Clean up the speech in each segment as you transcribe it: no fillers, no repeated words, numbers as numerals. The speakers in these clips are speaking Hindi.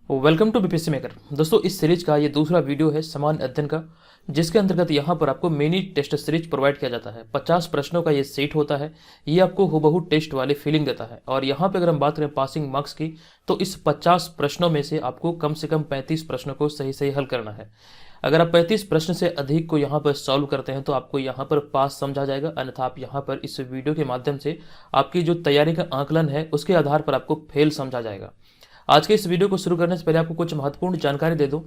Welcome to BPSC maker. दोस्तों, इस सीरीज का ये दूसरा वीडियो है सामान्य अध्ययन का, जिसके अंतर्गत यहाँ पर आपको मिनी टेस्ट सीरीज प्रोवाइड किया जाता है। 50 प्रश्नों का ये सेट होता है। ये आपको हुबहू टेस्ट वाली फीलिंग देता है। और यहाँ पे अगर हम बात करें पासिंग मार्क्स की, तो इस 50 प्रश्नों में से आपको कम से कम 35 प्रश्नों को सही सही हल करना है। अगर आप 35 प्रश्न से अधिक को यहाँ पर सॉल्व करते हैं तो आपको यहाँ पर पास समझा जाएगा, अन्यथा आप यहाँ पर इस वीडियो के माध्यम से आपकी जो तैयारी का आकलन है उसके आधार पर आपको फेल समझा जाएगा। आज के इस वीडियो को शुरू करने से पहले आपको कुछ महत्वपूर्ण जानकारी दे दूं।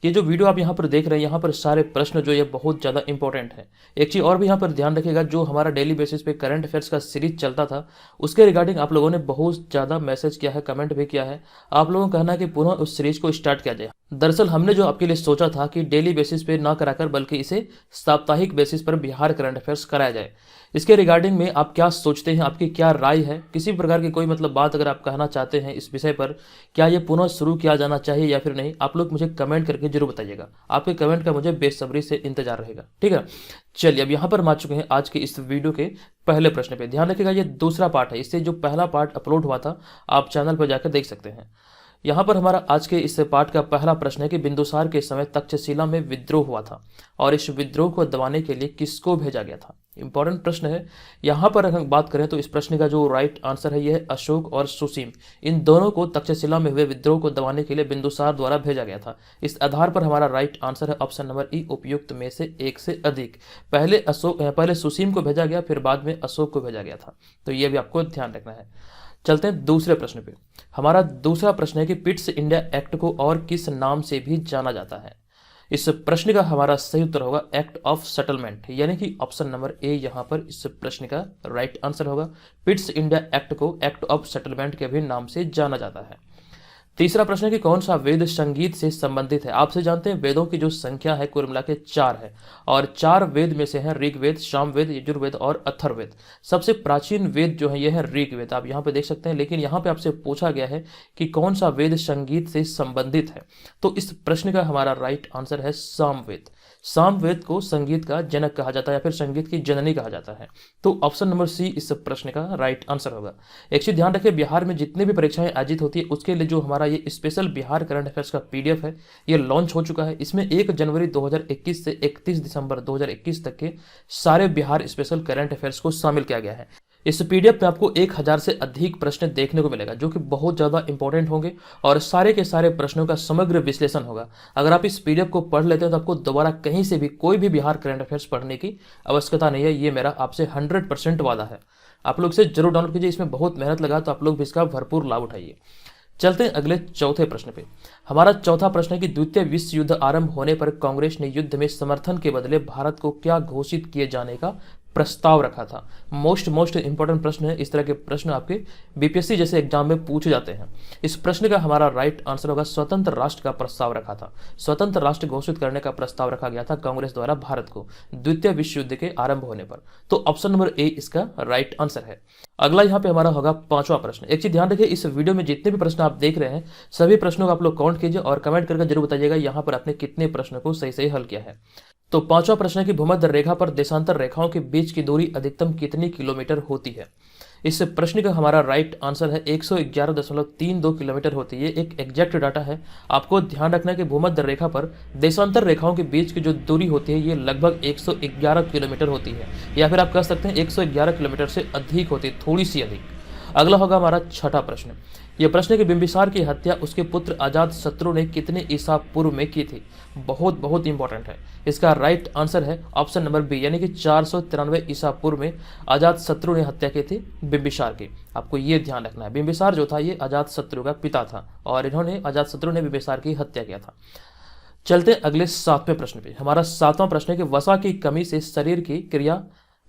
ये जो वीडियो आप यहाँ पर देख रहे हैं, यहाँ पर सारे प्रश्न जो ये बहुत ज़्यादा इंपॉर्टेंट है। एक चीज़ और भी यहाँ पर ध्यान रखिएगा, जो हमारा डेली बेसिस पे करंट अफेयर्स का सीरीज चलता था उसके रिगार्डिंग आप लोगों ने बहुत ज़्यादा मैसेज किया है, कमेंट भी किया है। आप लोगों का कहना है कि पुनः उस सीरीज को स्टार्ट किया जाए। दरअसल हमने जो आपके लिए सोचा था कि डेली बेसिस पे ना कराकर बल्कि इसे साप्ताहिक बेसिस पर बिहार करंट अफेयर्स कराया जाए। इसके रिगार्डिंग में आप क्या सोचते हैं, आपकी क्या राय है, किसी भी प्रकार की कोई बात अगर आप कहना चाहते हैं इस विषय पर, क्या ये पुनः शुरू किया जाना चाहिए या फिर नहीं, आप लोग मुझे कमेंट करके जरूर बताइएगा। आपके कमेंट का मुझे बेसब्री से इंतजार रहेगा, ठीक है। चलिए, अब यहाँ पर हम आ चुके हैं आज के इस वीडियो के पहले प्रश्न पे। ध्यान रखिएगा, ये दूसरा पार्ट है। इससे जो पहला पार्ट अपलोड हुआ था आप चैनल पर जाकर देख सकते हैं। यहाँ पर हमारा आज के इस पाठ का पहला प्रश्न है कि बिंदुसार के समय तक्षशिला में विद्रोह हुआ था और इस विद्रोह को दबाने के लिए किसको भेजा गया था। इंपॉर्टेंट प्रश्न है। यहाँ पर अगर हम बात करें तो इस प्रश्न का जो राइट आंसर है यह है अशोक और सुसीम। इन दोनों को तक्षशिला में हुए विद्रोह को दबाने के लिए बिंदुसार द्वारा भेजा गया था। इस आधार पर हमारा राइट आंसर है ऑप्शन नंबर ई, उपयुक्त में से एक से अधिक। पहले सुसीम को भेजा गया, फिर बाद में अशोक को भेजा गया था। तो ये भी आपको ध्यान रखना है। चलते हैं दूसरे प्रश्न पे। हमारा दूसरा प्रश्न है कि पिट्स इंडिया एक्ट को और किस नाम से भी जाना जाता है। इस प्रश्न का हमारा सही उत्तर होगा एक्ट ऑफ सेटलमेंट, यानी कि ऑप्शन नंबर ए यहाँ पर इस प्रश्न का राइट आंसर होगा। पिट्स इंडिया एक्ट को एक्ट ऑफ सेटलमेंट के भी नाम से जाना जाता है। तीसरा प्रश्न है कि कौन सा वेद संगीत से संबंधित है। आपसे जानते हैं वेदों की जो संख्या है कुल मिला के 4 है, और 4 वेद में से है ऋग्वेद, सामवेद, यजुर्वेद और अथर्ववेद। सबसे प्राचीन वेद जो है यह है ऋग्वेद, आप यहाँ पे देख सकते हैं। लेकिन यहाँ पे आपसे पूछा गया है कि कौन सा वेद संगीत से संबंधित है, तो इस प्रश्न का हमारा राइट आंसर है सामवेद। सामवेद को संगीत का जनक कहा जाता है या फिर संगीत की जननी कहा जाता है। तो ऑप्शन नंबर सी इस प्रश्न का राइट आंसर होगा। एक चीज ध्यान रखिए, बिहार में जितने भी परीक्षाएं आयोजित होती है उसके लिए जो हमारा ये स्पेशल बिहार करंट अफेयर्स का पीडीएफ है ये लॉन्च हो चुका है। इसमें 1 जनवरी 2021 से 31 दिसंबर 2021 तक के सारे बिहार स्पेशल करंट अफेयर्स को शामिल किया गया है। इस पीडीएफ में आपको 1000 से अधिक प्रश्न देखने को मिलेगा, जो कि बहुत ज़्यादा इंपॉर्टेंट होंगे और सारे के सारे प्रश्नों का समग्र विश्लेषण होगा। अगर आप इस पीडीएफ को पढ़ लेते हैं तो आपको दोबारा कहीं से भी कोई भी बिहार करंट अफेयर्स पढ़ने की आवश्यकता नहीं है। ये मेरा आपसे 100% वादा है। आप लोग इसे जरूर डाउनलोड कीजिए, इसमें बहुत मेहनत लगा, तो आप लोग भी इसका भरपूर लाभ उठाइए। चलते हैं अगले चौथे प्रश्न पे। हमारा चौथा प्रश्न है कि द्वितीय विश्व युद्ध आरंभ होने पर कांग्रेस ने युद्ध में समर्थन के बदले भारत को क्या घोषित किए जाने का प्रस्ताव रखा था। मोस्ट इंपॉर्टेंट प्रश्न है। इस तरह के प्रश्न आपके बीपीएससी जैसे एग्जाम में पूछे जाते हैं। इस प्रश्न का हमारा राइट आंसर होगा स्वतंत्र राष्ट्र का प्रस्ताव रखा था। स्वतंत्र राष्ट्र घोषित करने का प्रस्ताव रखा गया था कांग्रेस द्वारा भारत को द्वितीय विश्व युद्ध के आरंभ होने पर। तो ऑप्शन नंबर ए इसका राइट आंसर है। अगला यहाँ पे हमारा होगा पांचवा प्रश्न। एक चीज ध्यान रखिए, इस वीडियो में जितने भी प्रश्न आप देख रहे हैं सभी प्रश्नों को आप लोग काउंट कीजिए और कमेंट करके जरूर बताइएगा यहाँ पर आपने कितने प्रश्नों को सही सही हल किया है। तो पांचवा प्रश्न है कि भूमध्य रेखा पर देशांतर रेखाओं के बीच की दूरी अधिकतम कितनी किलोमीटर होती है। इस प्रश्न का हमारा राइट आंसर है 111.32 किलोमीटर होती है। एक एग्जैक्ट डाटा है। आपको ध्यान रखना है कि भूमध्य रेखा पर देशांतर रेखाओं के बीच की जो दूरी होती है ये लगभग 111 किलोमीटर होती है, या फिर आप कह सकते हैं 111 किलोमीटर से अधिक होती है, थोड़ी सी अधिक। अगला होगा हमारा छठा प्रश्न। यह प्रश्न है कि बिंबिसार की हत्या उसके पुत्र अजात शत्रु ने कितने ईसा पूर्व में की थी। बहुत इंपॉर्टेंट है। इसका राइट आंसर है ऑप्शन नंबर बी, यानी कि 493 ईसा पूर्व में अजात शत्रु ने हत्या की थी बिंबिसार की। आपको ये ध्यान रखना है, बिंबिसार जो था ये अजात शत्रु का पिता था और इन्होंने अजात शत्रु ने बिंबिसार की हत्या किया था। चलते अगले सातवें प्रश्न पे। हमारा सातवां प्रश्न है कि वसा की कमी से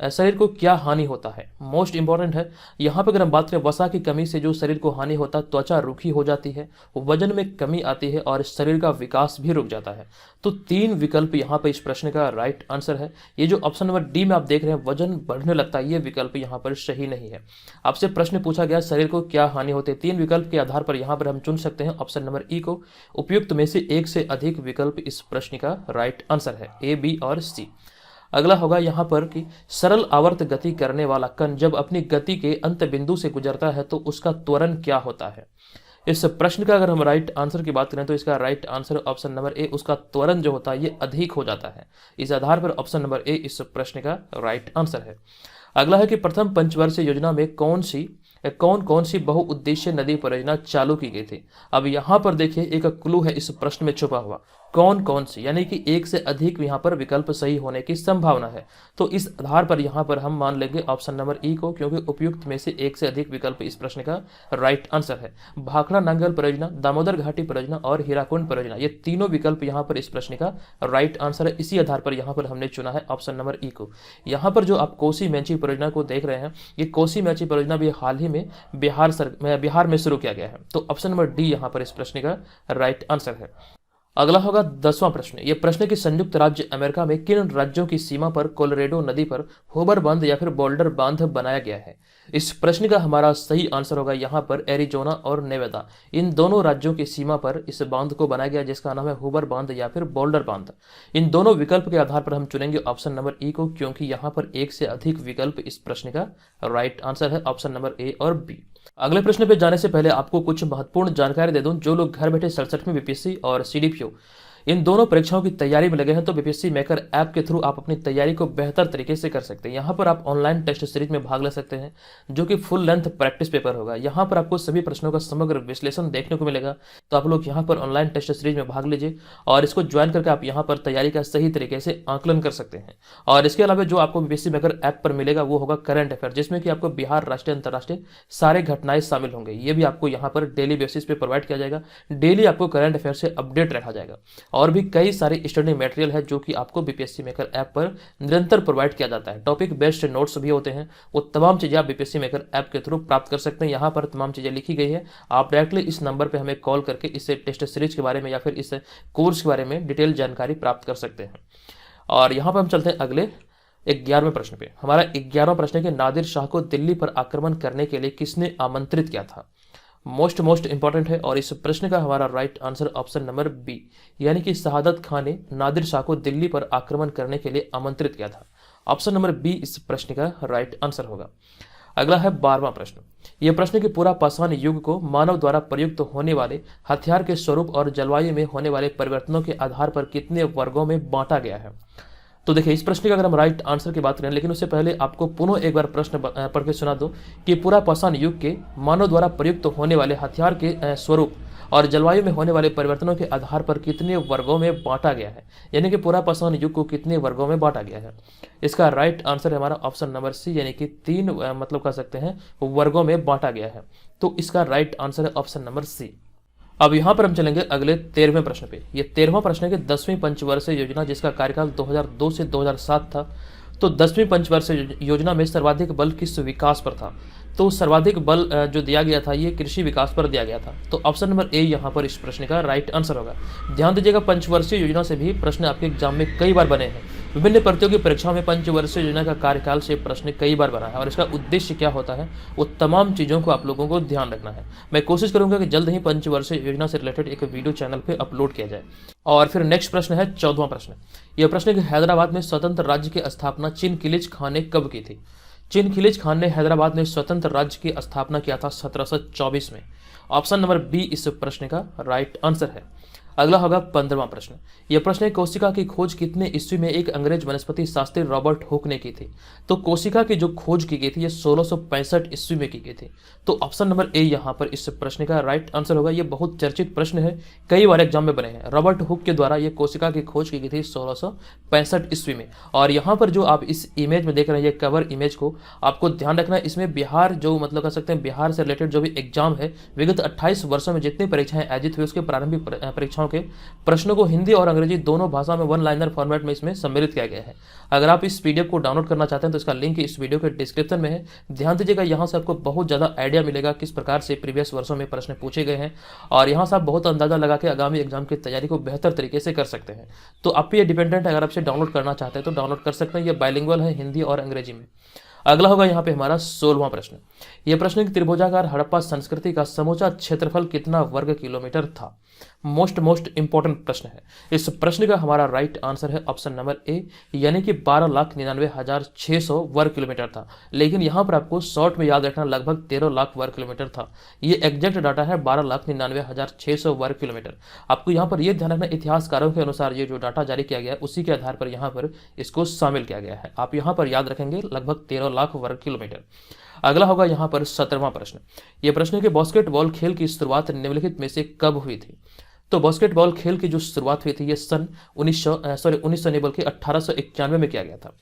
शरीर को क्या हानि होता है। मोस्ट इंपॉर्टेंट है। यहाँ पे अगर हम बात करें वसा की कमी से जो शरीर को हानि होता है, त्वचा रूखी हो जाती है, वजन में कमी आती है और शरीर का विकास भी रुक जाता है। तो 3 विकल्प यहाँ पे इस प्रश्न का राइट आंसर है। ये जो ऑप्शन नंबर डी में आप देख रहे हैं वजन बढ़ने लगता है, ये विकल्प यहाँ पर सही नहीं है। आपसे प्रश्न पूछा गया शरीर को क्या हानि होती है। 3 विकल्प के आधार पर यहाँ पर हम चुन सकते हैं ऑप्शन नंबर ई को। उपयुक्त में से एक से अधिक विकल्प इस प्रश्न का राइट आंसर है, ए, बी और सी। अगला होगा यहाँ पर कि सरल आवर्त गति करने वाला कण जब अपनी गति के अंत बिंदु से गुजरता है तो उसका त्वरण क्या होता है। इस प्रश्न का अगर हम राइट आंसर की बात करें तो इसका right answer option number A, उसका त्वरण जो होता है ये अधिक हो जाता है। इस आधार पर ऑप्शन नंबर ए इस प्रश्न का राइट आंसर है। अगला है कि प्रथम पंचवर्षीय योजना में कौन कौन सी बहुउद्देशीय नदी परियोजना चालू की गई थी। अब यहाँ पर देखिए एक क्लू है इस प्रश्न में छुपा हुआ, कौन कौन सी, यानी कि एक से अधिक यहाँ पर विकल्प सही होने की संभावना है। तो इस आधार पर यहाँ पर हम मान लेंगे ऑप्शन नंबर ई को, क्योंकि उपयुक्त में से एक से अधिक विकल्प इस प्रश्न का राइट आंसर है। भाखड़ा नांगल परियोजना, दामोदर घाटी परियोजना और हीराकुंड परियोजना, ये तीनों विकल्प यहाँ पर इस प्रश्न का राइट आंसर है। इसी आधार पर यहाँ पर हमने चुना है ऑप्शन नंबर ई को। यहाँ पर जो आप कोसी मेची परियोजना को देख रहे हैं, ये कोसी मेची परियोजना भी हाल ही में बिहार में शुरू किया गया है। तो ऑप्शन नंबर डी यहाँ पर इस प्रश्न का राइट आंसर है। अगला होगा 10वां प्रश्न। यह प्रश्न कि संयुक्त राज्य अमेरिका में किन राज्यों की सीमा पर कोलोरेडो नदी पर होबर बांध या फिर बोल्डर बांध बनाया गया है। इस प्रश्न का हमारा सही आंसर होगा यहाँ पर एरिजोना और नेवादा, इन दोनों राज्यों की सीमा पर इस बांध को बनाया गया, जिसका नाम है होबर बांध या फिर बोल्डर बांध। इन दोनों विकल्प के आधार पर हम चुनेंगे ऑप्शन नंबर ई को, क्योंकि यहाँ पर एक से अधिक विकल्प इस प्रश्न का राइट आंसर है, ऑप्शन नंबर ए और बी। अगले प्रश्न पे जाने से पहले आपको कुछ महत्वपूर्ण जानकारी दे दूं। जो लोग घर बैठे 67वीं बीपीएससी और सीडीपीओ इन दोनों परीक्षाओं की तैयारी में लगे हैं, तो बीपीएससी मेकर ऐप के थ्रू आप अपनी तैयारी को बेहतर तरीके से कर सकते हैं। यहाँ पर आप ऑनलाइन टेस्ट सीरीज में भाग ले सकते हैं, जो कि फुल लेंथ प्रैक्टिस पेपर होगा। यहाँ पर आपको सभी प्रश्नों का समग्र विश्लेषण देखने को मिलेगा। तो आप लोग यहाँ पर ऑनलाइन टेस्ट सीरीज में भाग लीजिए और इसको ज्वाइन करके आप यहाँ पर तैयारी का सही तरीके से आंकलन कर सकते हैं। और इसके अलावा जो आपको बीपीएससी मेकर ऐप पर मिलेगा वो होगा करंट अफेयर, जिसमें कि आपको बिहार, राष्ट्रीय, अंतर्राष्ट्रीय सारे घटनाएं शामिल होंगे। ये भी आपको यहाँ पर डेली बेसिस पे प्रोवाइड किया जाएगा। डेली आपको करंट अफेयर से अपडेट रखा जाएगा। और भी कई सारे स्टडी मटेरियल है जो कि आपको बीपीएससी मेकर ऐप पर निरंतर प्रोवाइड किया जाता है। टॉपिक बेस्ड नोट्स भी होते हैं। वो तमाम चीजें आप बीपीएससी मेकर ऐप के थ्रू प्राप्त कर सकते हैं। यहाँ पर तमाम चीजें लिखी गई है। आप डायरेक्टली इस नंबर पे हमें कॉल करके इस टेस्ट सीरीज के बारे में या फिर इस कोर्स के बारे में डिटेल जानकारी प्राप्त कर सकते हैं। और यहाँ पर हम चलते हैं अगले 11वें प्रश्न पे। हमारा 11वां प्रश्न है कि नादिर शाह को दिल्ली पर आक्रमण करने के लिए किसने आमंत्रित किया था। मोस्ट इंपॉर्टेंट है। और इस प्रश्न का हमारा right answer option number B, यानी कि शहादत खान ने नादिर शाह को दिल्ली पर आक्रमण करने के लिए आमंत्रित किया था। ऑप्शन नंबर बी इस प्रश्न का राइट आंसर होगा। अगला है 12वां प्रश्न। यह प्रश्न कि पूरा पाषाण युग को मानव द्वारा प्रयुक्त होने वाले हथियार के स्वरूप और जलवायु में होने वाले परिवर्तनों के आधार पर कितने वर्गों में बांटा गया है। तो देखिए इस प्रश्न का अगर हम राइट आंसर की बात करें, लेकिन उससे पहले आपको पुनः एक बार प्रश्न पढ़ के सुना दो कि पूरा पाषाण युग के मानव द्वारा प्रयुक्त होने वाले हथियार के स्वरूप और जलवायु में होने वाले परिवर्तनों के आधार पर कितने वर्गों में बांटा गया है, यानी कि पूरा पाषाण युग को कितने वर्गों में बांटा गया है। इसका राइट आंसर है हमारा ऑप्शन नंबर सी, यानी कि 3 मतलब कह सकते हैं वर्गों में बांटा गया है। तो इसका राइट आंसर है ऑप्शन नंबर सी। अब यहाँ पर हम चलेंगे अगले 13वें प्रश्न पे। ये 13वां प्रश्न है कि 10वीं पंचवर्षीय योजना जिसका कार्यकाल 2002 से 2007 था, तो 10वीं पंचवर्षीय योजना में सर्वाधिक बल किस विकास पर था। तो सर्वाधिक बल जो दिया गया था ये कृषि विकास पर दिया गया था। तो ऑप्शन नंबर ए यहाँ पर इस प्रश्न का राइट आंसर होगा। ध्यान दीजिएगा पंचवर्षीय योजना से भी प्रश्न आपके एग्जाम में कई बार बने हैं। विभिन्न प्रतियोगी परीक्षाओं में पंचवर्षीय योजना का कार्यकाल से प्रश्न कई बार बना है और इसका उद्देश्य क्या होता है वो तमाम चीज़ों को आप लोगों को ध्यान रखना है। मैं कोशिश करूंगा कि जल्द ही पंचवर्षीय योजना से रिलेटेड एक वीडियो चैनल पे अपलोड किया जाए। और फिर नेक्स्ट प्रश्न है 14वां प्रश्न। यह प्रश्न है कि हैदराबाद में स्वतंत्र राज्य की स्थापना चिनकिलिच खान ने कब की थी। चिनकिलिच खान ने हैदराबाद में स्वतंत्र राज्य की स्थापना किया था 1724 में। ऑप्शन नंबर बी इस प्रश्न का राइट आंसर है। अगला होगा 15वां प्रश्न। यह प्रश्न है कोशिका की खोज कितने ईस्वी में एक अंग्रेज वनस्पति शास्त्री रॉबर्ट हुक ने की थी। तो कोशिका की जो खोज की गई थी ये 1665 ईस्वी में की गई थी। तो ऑप्शन नंबर ए यहाँ पर इस प्रश्न का राइट आंसर होगा। ये बहुत चर्चित प्रश्न है, कई बार एग्जाम में बने हैं। रॉबर्ट हुक के द्वारा ये कोशिका की खोज की गई थी 1665 ईस्वी में। और यहाँ पर जो आप इस इमेज में देख रहे हैं ये कवर इमेज को आपको ध्यान रखना है। इसमें बिहार जो मतलब कह सकते हैं बिहार से रिलेटेड जो भी एग्जाम है विगत 28 वर्षों में जितनी परीक्षाएं आयोजित हुई उसके प्रारंभिक परीक्षाओं के प्रश्नों को हिंदी और अंग्रेजी दोनों भाषा में 1 लाइनर फॉर्मेट में इसमें सम्मिलित किया गया है। अगर आप इस पीडीएफ को डाउनलोड करना चाहते हैं तो इसका लिंक इस वीडियो के डिस्क्रिप्शन में है। ध्यान दीजिएगा, यहाँ से आपको बहुत ज़्यादा आइडिया मिलेगा किस प्रकार से प्रीवियस वर्षों में प्रश्न पूछे गए हैं और यहाँ से आप बहुत अंदाजा लगा के आगामी एग्जाम की तैयारी को बेहतर तरीके से कर सकते हैं। तो आप पे ये डिपेंडेंट है, अगर आप इसे डाउनलोड करना चाहते हैं तो डाउनलोड कर सकते हैं। ये बाइलिंगुअल है हिंदी और अंग्रेजी में। अगला होगा यहाँ पे हमारा 16वां प्रश्न। यह प्रश्न कि त्रिभुजाकार हड़प्पा संस्कृति का समूचा क्षेत्रफल कितना वर्ग किलोमीटर था। मोस्ट इंपॉर्टेंट प्रश्न है। इस प्रश्न का हमारा राइट आंसर है ऑप्शन नंबर ए, यानी कि 12,99,600 वर्ग किलोमीटर था। लेकिन यहाँ पर आपको शॉर्ट में याद रखना लगभग 13 लाख वर्ग किलोमीटर था। ये एग्जैक्ट डाटा है 12,99,600 वर्ग किलोमीटर। आपको यहाँ पर यह ध्यान रखना, इतिहासकारों के अनुसार ये जो डाटा जारी किया गया है उसी के आधार पर यहाँ पर इसको शामिल किया गया है। आप यहाँ पर याद रखेंगे लगभग 13 लाख वर्ग किलोमीटर। अगला होगा यहाँ पर 17वां प्रश्न। यह प्रश्न है कि बास्केटबॉल खेल की शुरुआत निम्नलिखित में से कब हुई थी। तो बास्केटबॉल खेल की जो शुरुआत हुई थी ये सन 1900 नहीं बल्कि 1891 में किया गया था।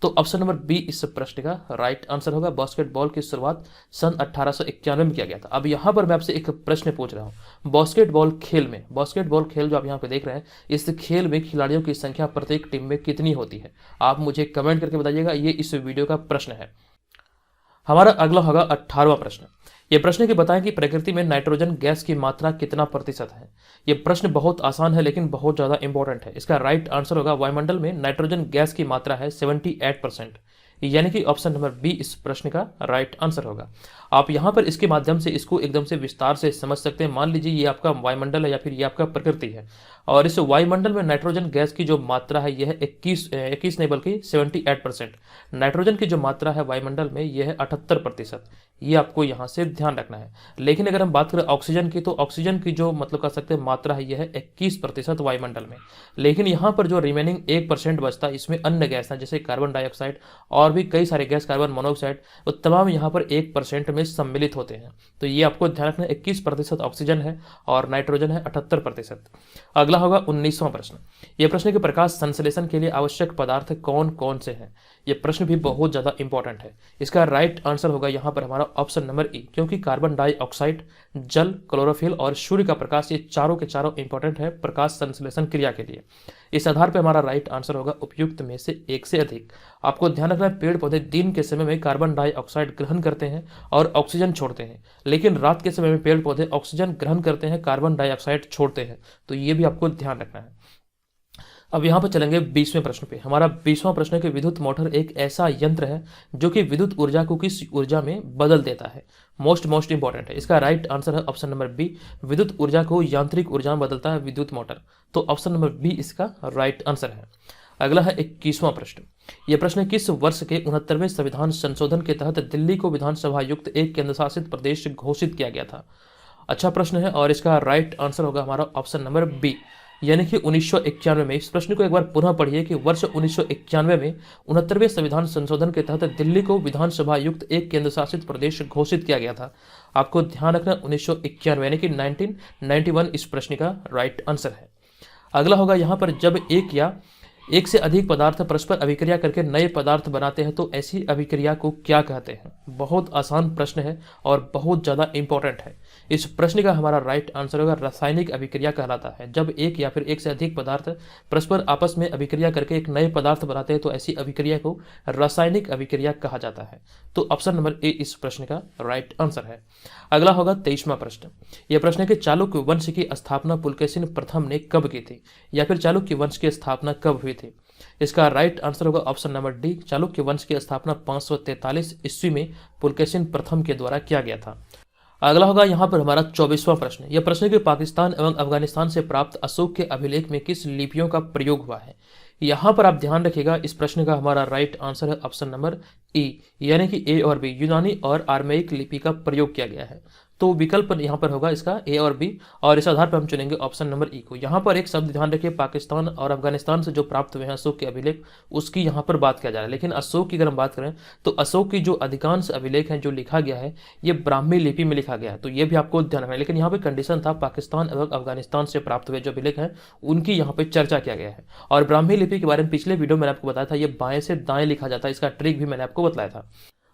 तो ऑप्शन नंबर बी इस प्रश्न का राइट आंसर होगा। बास्केटबॉल की शुरुआत सन 1891 में किया गया था। अब यहाँ पर मैं आपसे एक प्रश्न पूछ रहा हूँ, बास्केटबॉल खेल जो आप यहाँ पे देख रहे हैं, इस खेल में खिलाड़ियों की संख्या प्रत्येक टीम में कितनी होती है। आप मुझे कमेंट करके बताइएगा, ये इस वीडियो का प्रश्न है। हमारा अगला होगा 18वां प्रश्न। यह प्रश्न कि बताएं कि प्रकृति में नाइट्रोजन गैस की मात्रा कितना प्रतिशत है। यह प्रश्न बहुत आसान है लेकिन बहुत ज़्यादा इंपॉर्टेंट है। इसका राइट आंसर होगा वायुमंडल में नाइट्रोजन गैस की मात्रा है 78%, यानी कि ऑप्शन नंबर बी इस प्रश्न का राइट आंसर होगा। आप यहाँ पर इसके माध्यम से इसको एकदम से विस्तार से समझ सकते हैं। मान लीजिए ये आपका वायुमंडल है या फिर ये आपका प्रकृति है, और इस वायुमंडल में नाइट्रोजन गैस की जो मात्रा है यह 21 नहीं बल्कि 78%। नाइट्रोजन की जो मात्रा है वायुमंडल में यह है 78%। ये आपको यहाँ से ध्यान रखना है। लेकिन अगर हम बात करें ऑक्सीजन की, तो ऑक्सीजन की जो मतलब कह सकते हैं मात्रा है यह है 21% वायुमंडल में। लेकिन यहाँ पर जो रिमेनिंग 1% बचता है इसमें अन्य गैस है, जैसे कार्बन डाइऑक्साइड और भी कई सारे गैस, कार्बन मोनोऑक्साइड, वो तमाम यहाँ पर 1% में सम्मिलित होते हैं। तो ये आपको ध्यान रखना, 21% ऑक्सीजन है और नाइट्रोजन है 78%। अगला होगा 19वां प्रश्न। यह प्रश्न के प्रकाश संश्लेषण के लिए आवश्यक पदार्थ कौन कौन से हैं। यह प्रश्न भी बहुत ज़्यादा इंपॉर्टेंट है। इसका राइट आंसर होगा यहाँ पर हमारा ऑप्शन नंबर ई, क्योंकि कार्बन डाइऑक्साइड, जल, क्लोरोफिल और सूर्य का प्रकाश, ये चारों के चारों इंपॉर्टेंट है प्रकाश संश्लेषण क्रिया के लिए। इस आधार पर हमारा राइट आंसर होगा उपयुक्त में से एक से अधिक। आपको ध्यान रखना है, पेड़ पौधे दिन के समय में कार्बन डाइऑक्साइड ग्रहण करते हैं और ऑक्सीजन छोड़ते हैं, लेकिन रात के समय में पेड़ पौधे ऑक्सीजन ग्रहण करते हैं, कार्बन डाइऑक्साइड छोड़ते हैं। तो ये भी आपको ध्यान रखना है। अब यहाँ पर चलेंगे 20वें प्रश्न पे। हमारा 20वां प्रश्न है कि विद्युत मोटर एक ऐसा यंत्र है जो कि विद्युत ऊर्जा को किस ऊर्जा में बदल देता है। मोस्ट इंपॉर्टेंट है। इसका राइट आंसर है ऑप्शन नंबर बी, विद्युत ऊर्जा को यांत्रिक ऊर्जा में बदलता है विद्युत मोटर। तो ऑप्शन नंबर बी इसका राइट आंसर है। अगला है 21वां प्रश्न। यह प्रश्न किस वर्ष के 69वें संविधान संशोधन के तहत दिल्ली को विधानसभा युक्त एक केंद्र शासित प्रदेश घोषित किया गया था। अच्छा प्रश्न है और इसका राइट आंसर होगा हमारा ऑप्शन नंबर बी, यानी कि 1991 में। इस प्रश्न को एक बार पुनः पढ़िए कि वर्ष 1991 में 69वें संविधान संशोधन के तहत दिल्ली को विधानसभा युक्त एक केंद्र शासित प्रदेश घोषित किया गया था। आपको ध्यान रखना 1991 यानी कि 1991 इस प्रश्न का राइट आंसर है। अगला होगा यहाँ पर जब एक से अधिक पदार्थ परस्पर अभिक्रिया करके नए पदार्थ बनाते हैं तो ऐसी अभिक्रिया को क्या कहते हैं। बहुत आसान प्रश्न है और बहुत ज़्यादा इंपॉर्टेंट है। इस प्रश्न का हमारा राइट आंसर होगा रासायनिक अभिक्रिया कहलाता है। जब एक या फिर एक से अधिक पदार्थ परस्पर आपस में अभिक्रिया करके एक नए पदार्थ बनाते हैं तो ऐसी अभिक्रिया को रासायनिक अभिक्रिया कहा जाता है। तो ऑप्शन नंबर ए इस प्रश्न का राइट आंसर है। अगला होगा 23वां प्रश्न। यह प्रश्न है कि चालुक्य वंश की स्थापना पुलकेशिन प्रथम ने कब की थी, या फिर चालुक्य वंश की स्थापना कब हुई थी। इसका राइट आंसर होगा ऑप्शन नंबर डी, चालुक्य वंश की स्थापना 543 ईस्वी में पुलकेशिन प्रथम के द्वारा किया गया था। अगला होगा यहाँ पर हमारा 24वां प्रश्न। यह प्रश्न है कि पाकिस्तान एवं अफगानिस्तान से प्राप्त अशोक के अभिलेख में किस लिपियों का प्रयोग हुआ है। यहाँ पर आप ध्यान रखिएगा, इस प्रश्न का हमारा राइट आंसर है ऑप्शन नंबर ई, यानी कि ए और बी, यूनानी और आर्मेइक लिपि का प्रयोग किया गया है। तो विकल्प यहाँ पर होगा इसका ए और बी, और इस आधार पर हम चुनेंगे ऑप्शन नंबर ई को। यहाँ पर एक शब्द ध्यान रखिए, पाकिस्तान और अफगानिस्तान से जो प्राप्त हुए हैं अशोक के अभिलेख, उसकी यहाँ पर बात किया जा रहा है। लेकिन अशोक की अगर हम बात करें तो अशोक की जो अधिकांश अभिलेख हैं जो लिखा गया है ये ब्राह्मी लिपि में लिखा गया है। तो ये भी आपको ध्यान रखना है। लेकिन यहाँ पर कंडीशन था पाकिस्तान एवं अफगानिस्तान से प्राप्त हुए जो अभिलेख हैं उनकी यहाँ पर चर्चा किया गया है। और ब्राह्मी लिपि के बारे में पिछले वीडियो में मैंने आपको बताया था, ये बाएं से दाएं लिखा जाता है। इसका ट्रिक भी मैंने आपको बताया था।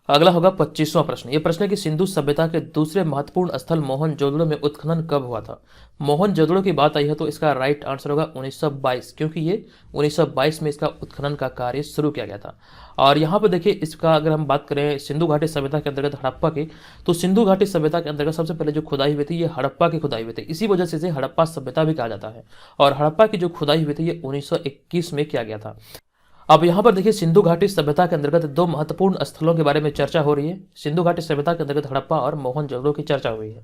अगला होगा 25वां प्रश्न। यह प्रश्न है कि सिंधु सभ्यता के दूसरे महत्वपूर्ण स्थल मोहनजोदड़ो में उत्खनन कब हुआ था। मोहनजोदड़ो की बात आई है तो इसका राइट आंसर होगा 1922, क्योंकि ये 1922 में इसका उत्खनन का कार्य शुरू किया गया था। और यहाँ पर देखिए, इसका अगर हम बात करें सिंधु घाटी सभ्यता के अंतर्गत हड़प्पा की, तो सिंधु घाटी सभ्यता के अंतर्गत सबसे पहले जो खुदाई हुई थी ये हड़प्पा की खुदाई हुई थी। इसी वजह से इसे हड़प्पा सभ्यता भी कहा जाता है। और हड़प्पा की जो खुदाई हुई थी ये 1921 में किया गया था। अब यहाँ पर देखिए सिंधु घाटी सभ्यता के अंतर्गत दो महत्वपूर्ण स्थलों के बारे में चर्चा हो रही है। सिंधु घाटी सभ्यता के अंतर्गत हड़प्पा और मोहनजोदड़ो की चर्चा हुई है।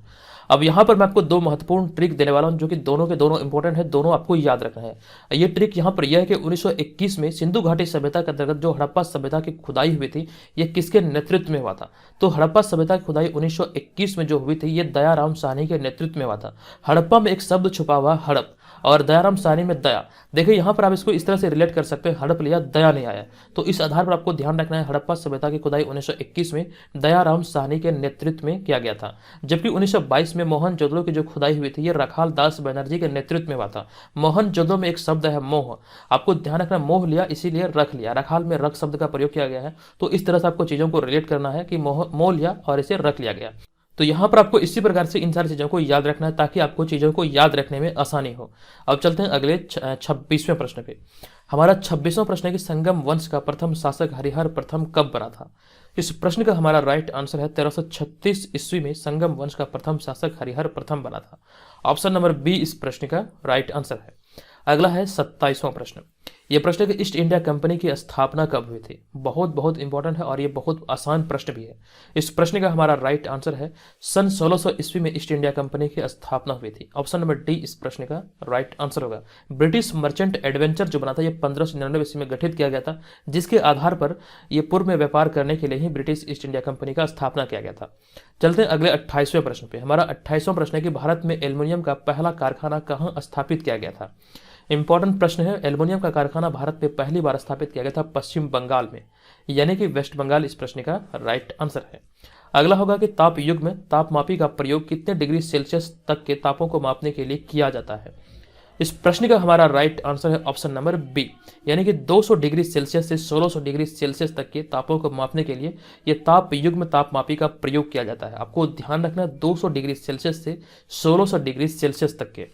अब यहाँ पर मैं आपको दो महत्वपूर्ण ट्रिक देने वाला हूँ जो कि दोनों के दोनों इंपॉर्टेंट है, दोनों आपको याद रखना है। ये ट्रिक यहाँ पर यह है कि 1921 में सिंधु घाटी सभ्यता के अंतर्गत जो हड़प्पा सभ्यता की खुदाई हुई थी ये किसके नेतृत्व में हुआ था? तो हड़प्पा सभ्यता की खुदाई 1921 में जो हुई थी ये दयाराम साहनी के नेतृत्व में हुआ था। हड़प्पा में एक शब्द छुपा हुआ हड़प और दयाराम साहनी में दया। देखिए यहाँ पर आप इसको इस तरह से रिलेट कर सकते हैं, हड़प लिया दया नहीं आया। तो इस आधार पर आपको ध्यान रखना है हड़प्पा सभ्यता की खुदाई 1921 में दयाराम साहनी के नेतृत्व में किया गया था, जबकि 1922 में मोहनजोदड़ो की जो खुदाई हुई थी ये रखाल दास बनर्जी के नेतृत्व में हुआ था। मोहनजोदड़ो में एक शब्द है मोह, आपको ध्यान रखना मोह लिया इसीलिए रख लिया, रखाल में रख शब्द का प्रयोग किया गया है। तो इस तरह से आपको चीजों को रिलेट करना है कि मोह लिया और इसे रख लिया गया। तो यहाँ पर आपको इसी प्रकार से इन सारी चीज़ों को याद रखना है ताकि आपको चीज़ों को याद रखने में आसानी हो। अब चलते हैं अगले 26वें प्रश्न पे। हमारा 26वां प्रश्न है कि संगम वंश का प्रथम शासक हरिहर प्रथम कब बना था? इस प्रश्न का हमारा राइट आंसर है 1336 ईस्वी में संगम वंश का प्रथम शासक हरिहर प्रथम बना था। ऑप्शन नंबर बी इस प्रश्न का राइट आंसर है। अगला है 27वां प्रश्न। यह प्रश्न है कि ईस्ट इंडिया कंपनी की स्थापना कब हुई थी? बहुत इंपॉर्टेंट है और ये बहुत आसान प्रश्न भी है। इस प्रश्न का हमारा राइट आंसर है सन 1600 ईस्वी में ईस्ट इंडिया कंपनी की स्थापना हुई थी। ऑप्शन नंबर डी इस प्रश्न का राइट आंसर होगा। ब्रिटिश मर्चेंट एडवेंचर जो बना था यह 1599 ईस्वी में गठित किया गया था, जिसके आधार पर यह पूर्व में व्यापार करने के लिए ही ब्रिटिश ईस्ट इंडिया कंपनी का स्थापना किया गया था। चलते हैं अगले 28वें प्रश्न पे। हमारा 28वां प्रश्न है कि भारत में एल्युमिनियम का पहला कारखाना कहाँ स्थापित किया गया था? इंपॉर्टेंट प्रश्न है। एल्युमिनियम का कारखाना भारत में पहली बार स्थापित किया गया था पश्चिम बंगाल में, यानी कि वेस्ट बंगाल इस प्रश्न का राइट आंसर है। अगला होगा कि ताप युग में तापमापी का प्रयोग कितने डिग्री सेल्सियस तक के तापों को मापने के लिए किया जाता है? इस प्रश्न का हमारा राइट आंसर है ऑप्शन नंबर बी, यानी कि 200 डिग्री सेल्सियस से 1600 डिग्री सेल्सियस तक के तापों को मापने के लिए यह ताप युग में तापमापी का प्रयोग किया जाता है। आपको ध्यान रखना है 200 डिग्री सेल्सियस से 1600 डिग्री सेल्सियस तक के।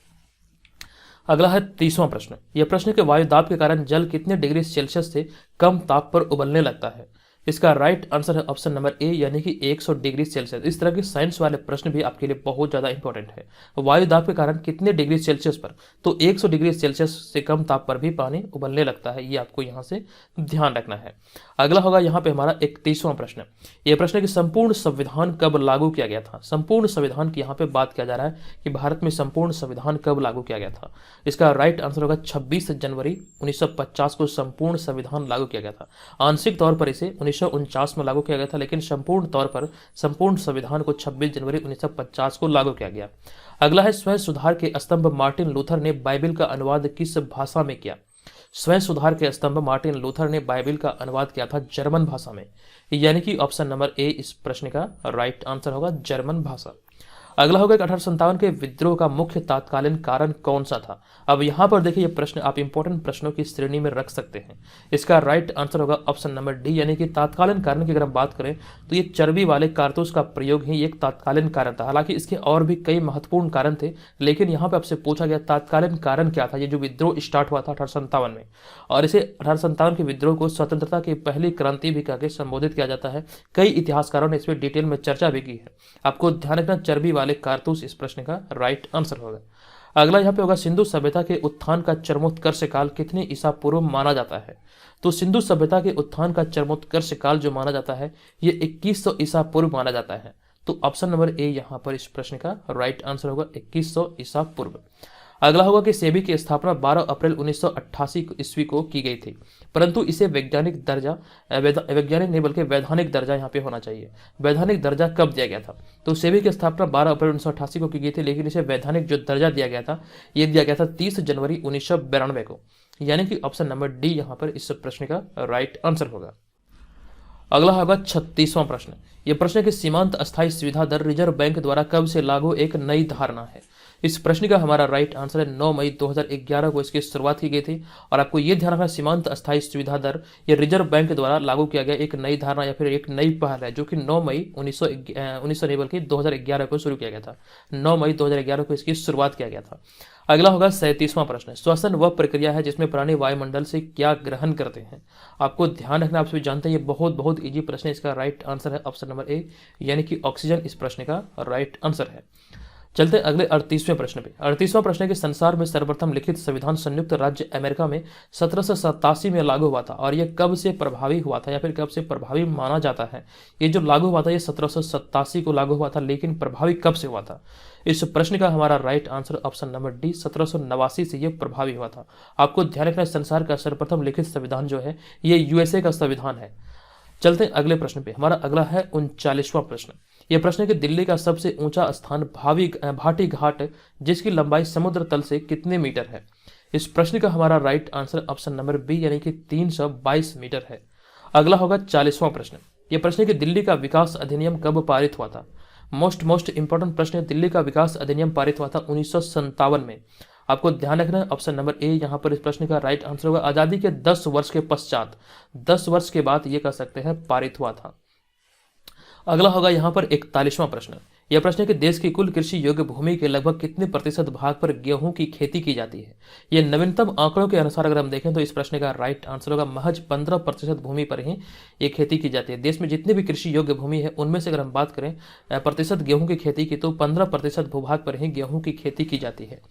अगला है 30वां प्रश्न। यह प्रश्न है कि वायु दाब के कारण जल कितने डिग्री सेल्सियस से कम ताप पर उबलने लगता है? इसका राइट आंसर है ऑप्शन नंबर ए, यानी कि 100 डिग्री सेल्सियस। इस तरह के साइंस वाले प्रश्न भी आपके लिए बहुत ज़्यादा इंपॉर्टेंट है। वायु दाब के कारण कितने डिग्री सेल्सियस पर? तो 100 डिग्री सेल्सियस से कम ताप पर भी पानी उबलने लगता है, ये आपको यहाँ से ध्यान रखना है। अगला होगा यहाँ पे हमारा 31वां प्रश्न। यह प्रश्न है कि संपूर्ण संविधान कब लागू किया गया था? संपूर्ण संविधान की यहाँ पे बात किया जा रहा है कि भारत में संपूर्ण संविधान कब लागू किया गया था। इसका राइट आंसर होगा 26 जनवरी 1950 को संपूर्ण संविधान लागू किया गया था। आंशिक तौर पर इसे 1949 में लागू किया गया था, लेकिन संपूर्ण तौर पर संपूर्ण संविधान को 26 जनवरी 1950 को लागू किया गया। अगला है स्वयं सुधार के स्तंभ मार्टिन लूथर ने बाइबिल का अनुवाद किस भाषा में किया? स्वयं सुधार के स्तंभ मार्टिन लूथर ने बाइबिल का अनुवाद किया था जर्मन भाषा में, यानी कि ऑप्शन नंबर ए इस प्रश्न का राइट आंसर होगा जर्मन भाषा। अगला होगा 1857 के विद्रोह का मुख्य तात्कालीन कारण कौन सा था? अब यहाँ पर देखिए ये प्रश्न आप इंपॉर्टेंट प्रश्नों की श्रेणी में रख सकते हैं। इसका राइट आंसर होगा ऑप्शन नंबर डी, यानी कि तात्कालीन कारण की अगर हम बात करें तो ये चर्बी वाले कारतूस का प्रयोग ही एक तात्कालीन कारण था। हालांकि इसके और भी कई महत्वपूर्ण कारण थे, लेकिन यहाँ पे आपसे पूछा गया तात्कालीन कारण क्या था। ये जो विद्रोह स्टार्ट हुआ था 1857 में, और इसे 1857 के विद्रोह को स्वतंत्रता की पहली क्रांति भी कहकर संबोधित किया जाता है। कई इतिहासकारों ने इस पर डिटेल में चर्चा भी की है। आपको ध्यान रखना चर्बी वाले कारतूस इस प्रश्न का राइट आंसर होगा। अगला यहाँ पे होगा सिंधु सभ्यता के उत्थान का चरमोत्कर्ष काल कितने ईसा पूर्व माना जाता है? तो सिंधु सभ्यता के उत्थान का चरमोत्कर्ष काल जो माना जाता है ये 2100 ईसा पूर्व माना जाता है। तो ऑप्शन नंबर ए यहाँ पर इस प्रश्न का राइट आंसर होगा 2100 ईसा पूर्व। अगला होगा कि सेबी की स्थापना 12 अप्रैल 1988 ईस्वी को की गई थी, परंतु इसे वैज्ञानिक दर्जा, वैज्ञानिक नहीं बल्कि वैधानिक दर्जा यहाँ पे होना चाहिए। वैधानिक दर्जा कब दिया गया था? तो सेबी की स्थापना 12 अप्रैल 1988 को की गई थी, लेकिन इसे वैधानिक जो दर्जा दिया गया था ये दिया गया था 30 जनवरी 1992 को, यानी कि ऑप्शन नंबर डी यहाँ पर इस प्रश्न का राइट आंसर होगा। अगला होगा 36वां प्रश्न। यह प्रश्न है कि सीमांत अस्थायी सुविधा दर रिजर्व बैंक द्वारा कब से लागू एक नई धारणा है? इस प्रश्न का हमारा राइट आंसर है 9 मई 2011 को इसकी शुरुआत की गई थी। और आपको यह ध्यान रखना सीमांत अस्थायी सुविधा दर ये रिजर्व बैंक द्वारा लागू किया गया एक नई धारणा या फिर एक नई पहल है, जो कि 9 मई 2011 को शुरू किया गया था। 9 मई 2011 को इसकी शुरुआत किया गया था। अगला होगा 37वां प्रश्न। श्वसन वह प्रक्रिया है जिसमें प्राणी वायुमंडल से क्या ग्रहण करते हैं? आपको ध्यान रखना, आप सभी जानते हैं ये बहुत इजी प्रश्न है। इसका राइट आंसर है ऑप्शन नंबर ए, यानी कि ऑक्सीजन इस प्रश्न का राइट आंसर है। चलते हैं अगले 38वें प्रश्न पे। 38वां प्रश्न है कि संसार में सर्वप्रथम लिखित संविधान संयुक्त राज्य अमेरिका में 1787 में लागू हुआ था और यह कब से प्रभावी हुआ था या फिर कब से प्रभावी माना जाता है। ये जो लागू हुआ था ये 1787 को लागू हुआ था, लेकिन प्रभावी कब से हुआ था। इस प्रश्न का हमारा right answer option number D 1789 से ये प्रभावी हुआ था। आपको ध्यान रखना, संसार का सर्वप्रथम लिखित संविधान जो है ये यूएसए का संविधान है। चलते हैं अगले प्रश्न पे। हमारा अगला है 39वां प्रश्न। यह प्रश्न है कि दिल्ली का सबसे ऊंचा स्थान भाटी घाट जिसकी लंबाई समुद्र तल से कितने मीटर है। इस प्रश्न का हमारा right answer option number B यानी कि 322 मीटर है। अगला होगा 40वां प्रश्न। यह प्रश्न है कि दिल्ली का विकास अधिनियम कब पारित हुआ था। मोस्ट इंपॉर्टेंट प्रश्न है, दिल्ली का विकास अधिनियम पारित हुआ था 1957 में। आपको ध्यान रखना है ऑप्शन नंबर ए यहाँ पर इस प्रश्न का राइट आंसर होगा। आजादी के 10 वर्ष के पश्चात, 10 वर्ष के बाद ये कह सकते हैं पारित हुआ था। अगला होगा यहाँ पर 41वां प्रश्न। यह प्रश्न है कि देश की कुल कृषि योग्य भूमि के लगभग कितने प्रतिशत भाग पर गेहूं की खेती की जाती है। यह नवीनतम आंकड़ों के अनुसार अगर हम देखें तो इस प्रश्न का राइट आंसर होगा महज 15% भूमि पर ही ये खेती की जाती है। देश में जितनी भी कृषि योग्य भूमि है उनमें से अगर हम बात करें प्रतिशत गेहूं की खेती की तो 15% भूभाग पर ही गेहूं की खेती की जाती है।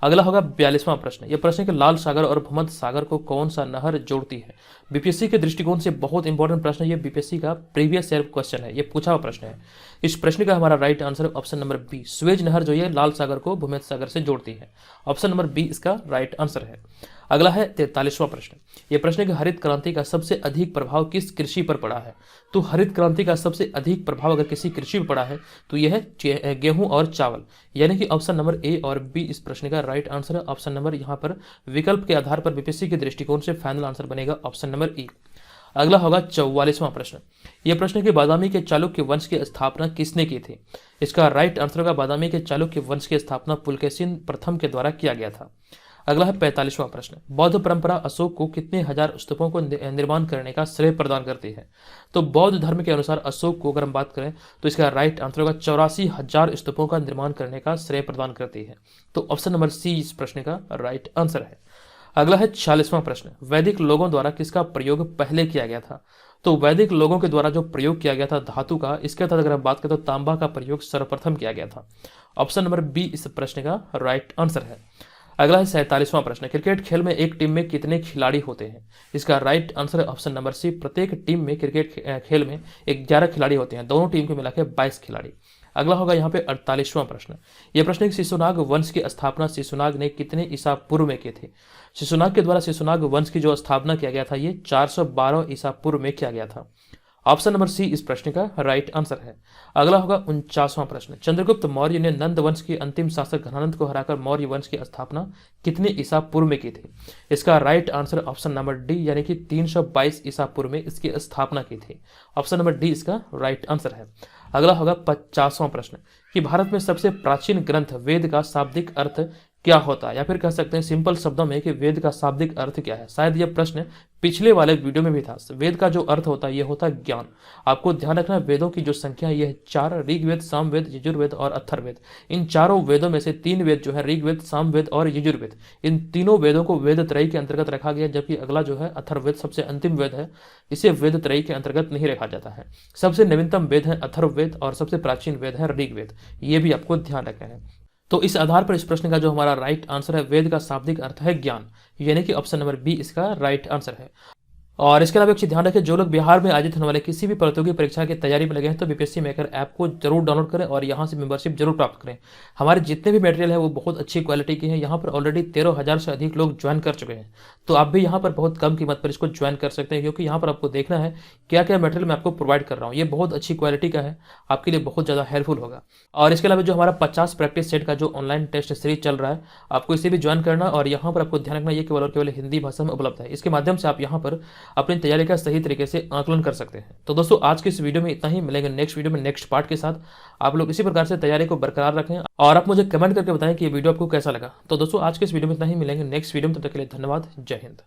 अगला होगा 42वां प्रश्न। यह प्रश्न है कि लाल सागर और भूमध्य सागर को कौन सा नहर जोड़ती है। बीपीएससी के दृष्टिकोण से बहुत इंपॉर्टेंट प्रश्न है, ये बीपीएससी का प्रीवियस ईयर क्वेश्चन है, ये पूछा हुआ प्रश्न है। इस प्रश्न का हमारा right answer option number B, Suez नहर जो है लाल सागर को भूमध्य सागर से जोड़ती है। ऑप्शन नंबर बी इसका राइट आंसर है। अगला है 43वां प्रश्न। यह प्रश्न है कि हरित क्रांति का सबसे अधिक प्रभाव किस कृषि पर पड़ा है। तो हरित क्रांति का सबसे अधिक प्रभाव अगर किसी कृषि पर पड़ा है तो यह है गेहूं और चावल, यानी कि ऑप्शन नंबर ए और बी इस प्रश्न का राइट आंसर है। ऑप्शन नंबर यहाँ पर विकल्प के आधार पर बीपीएससी के दृष्टिकोण से फाइनल आंसर बनेगा ऑप्शन नंबर ई। अगला होगा 44वां प्रश्न। यह प्रश्न है कि बादामी के चालुक्य वंश की स्थापना किसने की थी। इसका राइट आंसर होगा बादामी के चालुक्य वंश की स्थापना पुलकेशिन प्रथम के द्वारा किया गया था। अगला है 45वां प्रश्न। बौद्ध परंपरा अशोक को कितने हजार स्तूपों को निर्माण करने का श्रेय प्रदान करती है। तो बौद्ध धर्म के अनुसार अशोक को अगर हम बात करें तो इसका राइट आंसर होगा 84,000 स्तूपों का निर्माण करने का श्रेय प्रदान करती है। तो ऑप्शन नंबर सी इस प्रश्न का राइट आंसर है। अगला है 46वां प्रश्न। वैदिक लोगों द्वारा किसका प्रयोग पहले किया गया था। तो वैदिक लोगों के द्वारा जो प्रयोग किया गया था धातु का, इसके तहत अगर हम बात करें तो तांबा का प्रयोग सर्वप्रथम किया गया था। ऑप्शन नंबर बी इस प्रश्न का राइट आंसर है। अगला है 47वां प्रश्न। क्रिकेट खेल में एक टीम में कितने खिलाड़ी होते हैं। इसका राइट आंसर है ऑप्शन नंबर सी, प्रत्येक टीम में क्रिकेट खेल में 11 खिलाड़ी होते हैं, दोनों टीम को मिलाकर 22 खिलाड़ी। अगला होगा यहाँ पे 48वां प्रश्न। यह प्रश्न है कि शिशुनाग वंश की स्थापना शिशुनाग ने कितने ईसा पूर्व में की थी। शिशुनाग के द्वारा शिशुनाग वंश की जो स्थापना किया गया था ये 412 ईसा पूर्व में किया गया था। ऑप्शन नंबर सी इस प्रश्न का राइट आंसर है। अगला होगा 49वां प्रश्न। चंद्रगुप्त मौर्य ने नंद वंश के अंतिम शासक घनानंद को हराकर मौर्य वंश की स्थापना कितने ईसा पूर्व में की थी। इसका right answer option number D यानी कि 322 ईसा पूर्व में इसकी स्थापना की थी। ऑप्शन नंबर डी इसका राइट आंसर है। अगला होगा 50वां प्रश्न कि भारत में सबसे प्राचीन ग्रंथ वेद का शाब्दिक अर्थ क्या होता है, या फिर कह सकते हैं सिंपल शब्दों में कि वेद का शाब्दिक अर्थ क्या है। शायद यह प्रश्न पिछले वाले वीडियो में भी था। वेद का जो अर्थ होता है यह होता है ज्ञान। आपको ध्यान रखना वेदों की जो संख्या है यह 4, ऋग्वेद, सामवेद, यजुर्वेद और अथर्ववेद। इन चारों वेदों में से 3 वेद जो है ऋग्वेद, सामवेद और यजुर्वेद, इन तीनों वेदों को वेद त्रयी के अंतर्गत रखा गया, जबकि अगला जो है अथर्ववेद सबसे अंतिम वेद है, इसे वेद त्रयी के अंतर्गत नहीं रखा जाता है। सबसे नवीनतम वेद है अथर्ववेद और सबसे प्राचीन वेद है ऋग्वेद। ये भी आपको ध्यान रखना है। तो इस आधार पर इस प्रश्न का जो हमारा राइट आंसर है वेद का शाब्दिक अर्थ है ज्ञान, यानी कि ऑप्शन नंबर बी इसका राइट आंसर है। और इसके अलावा एक चीज ध्यान रखें, जो लोग बिहार में आयोजित होने वाले किसी भी प्रतियोगी परीक्षा की तैयारी में लगे हैं तो बीपीएससी मेकर ऐप को जरूर डाउनलोड करें और यहाँ से मेंबरशिप जरूर प्राप्त करें। हमारे जितने भी मटेरियल है वो बहुत अच्छी क्वालिटी की है। यहाँ पर ऑलरेडी 13,000 से अधिक लोग ज्वाइन कर चुके हैं, तो आप भी यहाँ पर बहुत कम कीमत पर इसको ज्वाइन कर सकते हैं, क्योंकि यहाँ पर आपको देखना है क्या क्या मटेरियल मैं आपको प्रोवाइड कर रहा हूँ। ये बहुत अच्छी क्वालिटी का है, आपके लिए बहुत ज़्यादा हेल्पफुल होगा। और इसके अलावा जो हमारा 50 प्रैक्टिस सेट का जो ऑनलाइन टेस्ट सीरीज चल रहा है, आपको इसे भी ज्वाइन करना। और यहाँ पर आपको ध्यान रखना ये केवल और केवल हिंदी भाषा में उपलब्ध है। इसके माध्यम से आप यहाँ पर अपनी तैयारी का सही तरीके से आकलन कर सकते हैं। तो दोस्तों आज के इस वीडियो में इतना ही। मिलेंगे नेक्स्ट वीडियो में नेक्स्ट पार्ट के साथ। आप लोग इसी प्रकार से तैयारी को बरकरार रखें और आप मुझे कमेंट करके बताएं कि ये वीडियो आपको कैसा लगा। तो दोस्तों आज के इस वीडियो में इतना ही। मिलेंगे नेक्स्ट वीडियो में, तब तक के लिए धन्यवाद। जय हिंद।